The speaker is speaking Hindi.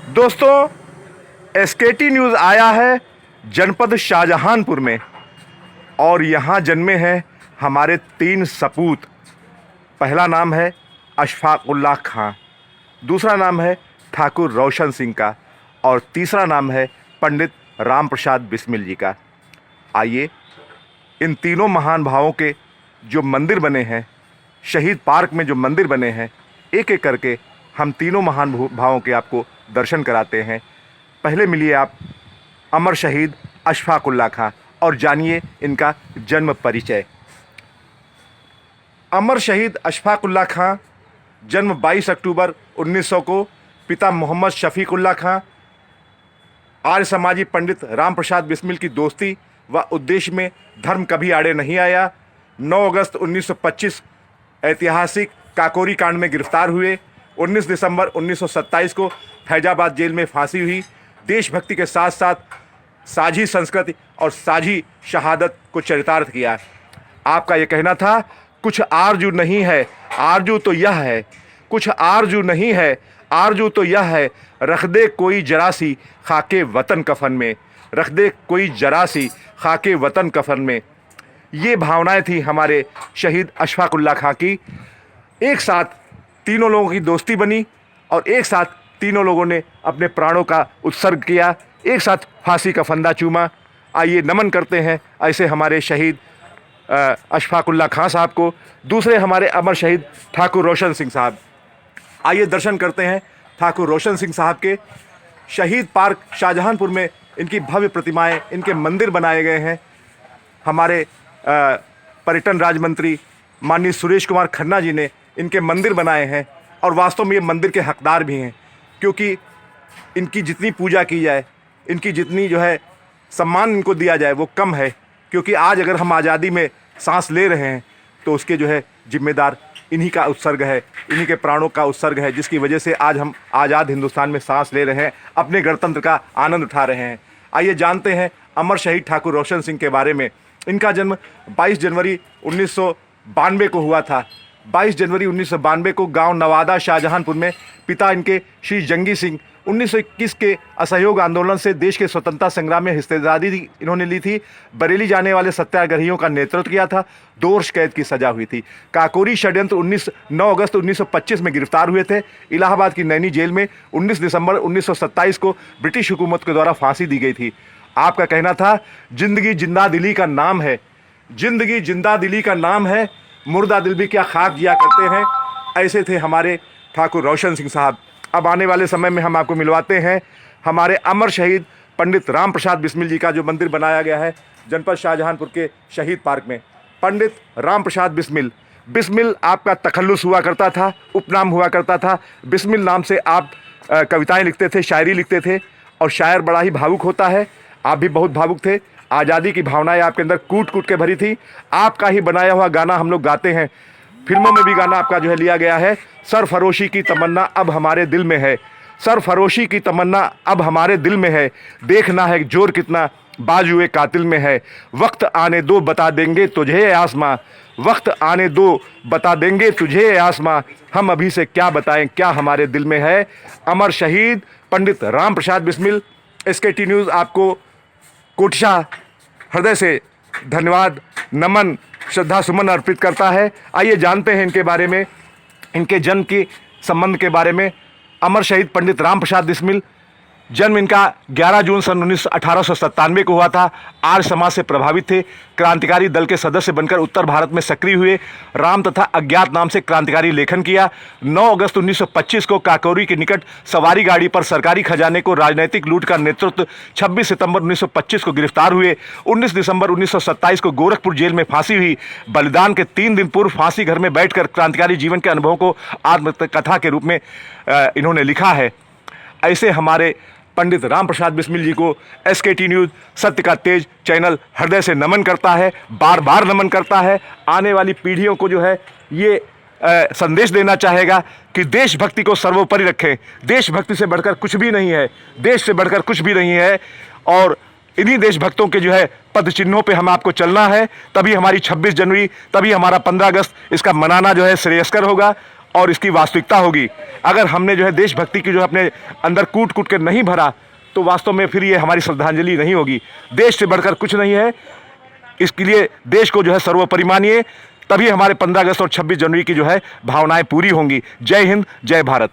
दोस्तों, एसकेटी न्यूज़ आया है जनपद शाहजहांपुर में और यहाँ जन्मे हैं हमारे 3 सपूत। पहला नाम है अशफाकुल्लाह खां, दूसरा नाम है ठाकुर रोशन सिंह का और तीसरा नाम है पंडित राम प्रसाद बिस्मिल जी का। आइए इन तीनों महान भावों के जो मंदिर बने हैं, शहीद पार्क में जो मंदिर बने हैं, एक एक करके हम तीनों महान भावों के आपको दर्शन कराते हैं। पहले मिलिए आप अमर शहीद अशफाकुल्लाह खां और जानिए इनका जन्म परिचय। अमर शहीद अशफाकुल्लाह खां जन्म 22 अक्टूबर 1900 को, पिता मोहम्मद शफीकुल्लाह खां, आर्य समाजी पंडित राम प्रसाद बिस्मिल की दोस्ती व उद्देश्य में धर्म कभी आड़े नहीं आया। 9 अगस्त 1925 ऐतिहासिक काकोरी कांड में गिरफ्तार हुए। 19 दिसंबर 1927 को फैजाबाद जेल में फांसी हुई। देशभक्ति के साथ साथ साझी संस्कृति और साझी शहादत को चरितार्थ किया। आपका ये कहना था, कुछ आरजू नहीं है, आरजू तो यह है, कुछ आरजू नहीं है, आरजू तो यह है, रख दे कोई जरासी खाके वतन कफन में, रख दे कोई जरासी खाके वतन कफन में। ये भावनाएं थी हमारे शहीद अशफाकुल्लाह खां की। एक साथ तीनों लोगों की दोस्ती बनी और एक साथ तीनों लोगों ने अपने प्राणों का उत्सर्ग किया, एक साथ फांसी का फंदा चूमा। आइए नमन करते हैं ऐसे हमारे शहीद अशफाकुल्लाह खां साहब को। दूसरे हमारे अमर शहीद ठाकुर रोशन सिंह साहब, आइए दर्शन करते हैं ठाकुर रोशन सिंह साहब के। शहीद पार्क शाहजहांपुर में इनकी भव्य प्रतिमाएं, इनके मंदिर बनाए गए हैं। हमारे पर्यटन राज्य मंत्री माननीय सुरेश कुमार खन्ना जी ने इनके मंदिर बनाए हैं और वास्तव में ये मंदिर के हकदार भी हैं, क्योंकि इनकी जितनी पूजा की जाए, इनकी जितनी जो है सम्मान इनको दिया जाए वो कम है। क्योंकि आज अगर हम आज़ादी में सांस ले रहे हैं तो उसके जो है जिम्मेदार इन्हीं का उत्सर्ग है, इन्हीं के प्राणों का उत्सर्ग है, जिसकी वजह से आज हम आज़ाद हिंदुस्तान में सांस ले रहे हैं, अपने गणतंत्र का आनंद उठा रहे हैं। आइए जानते हैं अमर शहीद ठाकुर रोशन सिंह के बारे में। इनका जन्म 22 जनवरी 1992 को हुआ था। 22 जनवरी 1992 को गांव नवादा शाहजहांपुर में पिता इनके श्री जंगी सिंह 1921 के असहयोग आंदोलन से देश के स्वतंत्रता संग्राम में हिस्सेदारी इन्होंने ली थी। बरेली जाने वाले सत्याग्रहियों का नेतृत्व किया था। 2 वर्ष कैद की सजा हुई थी। काकोरी षड्यंत्र 9 अगस्त 1925 में गिरफ्तार हुए थे। इलाहाबाद की नैनी जेल में 19 दिसंबर 1927 को ब्रिटिश हुकूमत के द्वारा फांसी दी गई थी। आपका कहना था, जिंदगी जिंदा दिली का नाम है, जिंदगी जिंदा दिली का नाम है, मुर्दा दिल भी क्या खाक जिया करते हैं। ऐसे थे हमारे ठाकुर रोशन सिंह साहब। अब आने वाले समय में हम आपको मिलवाते हैं हमारे अमर शहीद पंडित राम प्रसाद बिस्मिल जी का जो मंदिर बनाया गया है जनपद शाहजहांपुर के शहीद पार्क में। पंडित राम प्रसाद बिस्मिल, बिस्मिल आपका तखल्लुस हुआ करता था, उपनाम हुआ करता था। बिस्मिल नाम से आप कविताएं लिखते थे, शायरी लिखते थे और शायर बड़ा ही भावुक होता है। आप भी बहुत भावुक थे। आज़ादी की भावनाएं आपके अंदर कूट कूट के भरी थी। आपका ही बनाया हुआ गाना हम लोग गाते हैं, फिल्मों में भी गाना आपका जो है लिया गया है। सरफरोशी की तमन्ना अब हमारे दिल में है, सरफरोशी की तमन्ना अब हमारे दिल में है, देखना है जोर कितना बाजुए कातिल में है। वक्त आने दो बता देंगे तुझे आसमां, वक्त आने दो बता देंगे तुझे आसमां, हम अभी से क्या बताएं क्या हमारे दिल में है। अमर शहीद पंडित राम प्रसाद बिस्मिल। एसकेटी न्यूज़ आपको कोटिशा हृदय से धन्यवाद, नमन, श्रद्धा सुमन अर्पित करता है। आइए जानते हैं इनके बारे में, इनके जन्म के संबंध के बारे में। अमर शहीद पंडित राम प्रसाद बिस्मिल, जन्म इनका 11 जून सन 1897 को हुआ था। आर्य समाज से प्रभावित थे। क्रांतिकारी दल के सदस्य बनकर उत्तर भारत में सक्रिय हुए। राम तथा अज्ञात नाम से क्रांतिकारी लेखन किया। 9 अगस्त 1925 को काकोरी के निकट सवारी गाड़ी पर सरकारी खजाने को राजनीतिक लूट का नेतृत्व। 26 सितंबर 1925 को गिरफ्तार हुए। 19 दिसंबर 1927 को गोरखपुर जेल में फांसी हुई। बलिदान के 3 दिन पूर्व फांसी घर में बैठकर क्रांतिकारी जीवन के अनुभवों को आत्मकथा के रूप में इन्होंने लिखा है। ऐसे हमारे पंडित राम प्रसाद बिस्मिल जी को एसकेटी न्यूज़ सत्य का तेज चैनल हृदय से नमन करता है, बार बार नमन करता है। आने वाली पीढ़ियों को जो है ये संदेश देना चाहेगा कि देशभक्ति को सर्वोपरि रखें। देशभक्ति से बढ़कर कुछ भी नहीं है, देश से बढ़कर कुछ भी नहीं है। और इन्हीं देशभक्तों के जो है पद चिन्हों पे हम आपको चलना है, तभी हमारी 26 जनवरी, तभी हमारा 15 अगस्त इसका मनाना जो है श्रेयस्कर होगा। और इसकी वास्तविकता होगी। अगर हमने जो है देशभक्ति की जो है अपने अंदर कूट कूट के नहीं भरा तो वास्तव में फिर ये हमारी श्रद्धांजलि नहीं होगी। देश से बढ़कर कुछ नहीं है, इसके लिए देश को जो है सर्वोपरि मानिए, तभी हमारे 15 अगस्त और 26 जनवरी की जो है भावनाएं पूरी होंगी। जय हिंद, जय भारत।